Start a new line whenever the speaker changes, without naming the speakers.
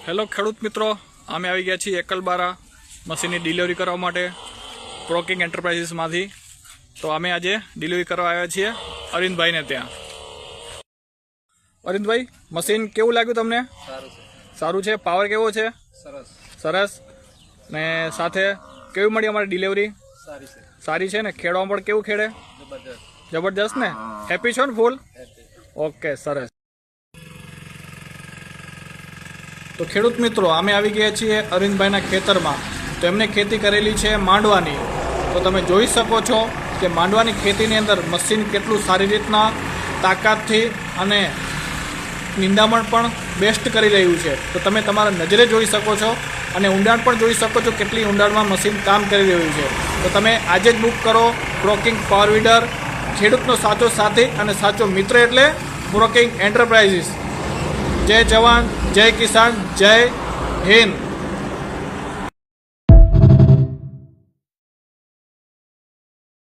Hello ખેડૂત મિત્રો, અમે આવી ગયા છીએ એકલબારા મશીનની ડિલિવરી કરવા માટે પ્રોકિંગ એન્ટરપ્રાઇઝીસમાંથી. તો અમે આજે ડિલિવરી કરવા આવ્યા છીએ અરવિંદભાઈને ત્યાં. અરવિંદભાઈ, મશીન કેવું લાગ્યું તમને? સારું છે. પાવર કેવો છે? સરસ. ને સાથે કેવી મળી અમારી ડિલિવરી? સારી છે ને? ખેડવામાં પણ કેવું ખેડે? જબરજસ્ત ને? હેપી છો ને ફૂલ? ઓકે, સરસ. તો ખેડૂત મિત્રો, અમે આવી ગયા છીએ અરવિંદભાઈના ખેતરમાં. તો એમને ખેતી કરેલી છે માંડવાની. તો તમે જોઈ શકો છો કે માંડવાની ખેતીની અંદર મશીન કેટલું સારી રીતના તાકાતથી અને નિંદામણ પણ બેસ્ટ કરી રહ્યું છે. તો તમે તમારા નજરે જોઈ શકો છો અને ઊંડાણ પણ જોઈ શકો છો કેટલી ઊંડાણમાં મશીન કામ કરી રહ્યું છે. તો તમે આજે જ બુક કરો પ્રોકિંગ પાવર વીડર. ખેડૂતનો સાચો સાથી અને સાચો મિત્ર એટલે પ્રોકિંગ એન્ટરપ્રાઇઝીસ. જય જવાન, જય કિસાન, જય હિન્દ.